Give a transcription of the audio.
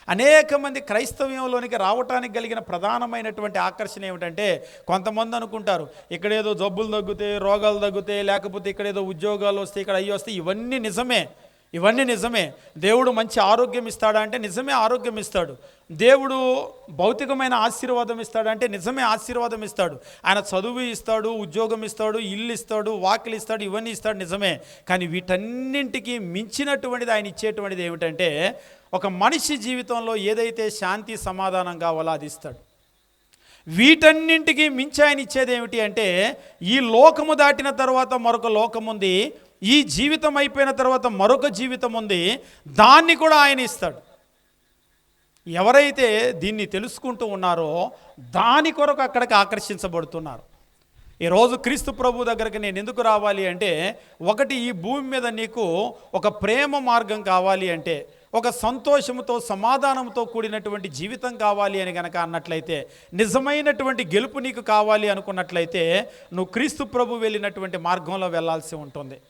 అనేక మంది క్రైస్తవ్యంలోనికి రావటానికి కలిగిన ప్రధానమైనటువంటి ఆకర్షణ ఏమిటంటే, కొంతమంది అనుకుంటారు ఇక్కడేదో జబ్బులు తగ్గుతాయి, రోగాలు తగ్గుతాయి, లేకపోతే ఇక్కడేదో ఉద్యోగాలు వస్తాయి, ఇక్కడ అయ్యి వస్తాయి. ఇవన్నీ నిజమే. దేవుడు మంచి ఆరోగ్యం ఇస్తాడా అంటే నిజమే, ఆరోగ్యం ఇస్తాడు. దేవుడు భౌతికమైన ఆశీర్వాదం ఇస్తాడంటే నిజమే, ఆశీర్వాదం ఇస్తాడు. ఆయన చదువు ఇస్తాడు, ఉద్యోగం ఇస్తాడు, ఇల్లు ఇస్తాడు, వాకిలు ఇస్తాడు, ఇవన్నీ ఇస్తాడు, నిజమే. కానీ వీటన్నింటికి మించినటువంటిది ఆయన ఇచ్చేటువంటిది ఏమిటంటే, ఒక మనిషి జీవితంలో ఏదైతే శాంతి సమాధానం కావాలో అది ఇస్తాడు. వీటన్నింటికి మించి ఆయన ఇచ్చేది ఏమిటి అంటే, ఈ లోకము దాటిన తర్వాత మరొక లోకం ఉంది, ఈ జీవితం అయిపోయిన తర్వాత మరొక జీవితం ఉంది, దాన్ని కూడా ఆయన ఇస్తాడు. ఎవరైతే దీన్ని తెలుసుకుంటూ ఉన్నారో దాని కొరకు అక్కడికి ఆకర్షించబడుతున్నారు. ఈరోజు క్రీస్తు ప్రభు దగ్గరికి నేను ఎందుకు రావాలి అంటే, ఒకటి, ఈ భూమి మీద నీకు ఒక ప్రేమ మార్గం కావాలి అంటే, ఒక సంతోషంతో సమాధానంతో కూడినటువంటి జీవితం కావాలి అని గనక అన్నట్లయితే, నిజమైనటువంటి గెలుపు నీకు కావాలి అనుకున్నట్లయితే, నువ్వు క్రీస్తు ప్రభు వెళ్ళినటువంటి మార్గంలో వెళ్ళాల్సి ఉంటుంది.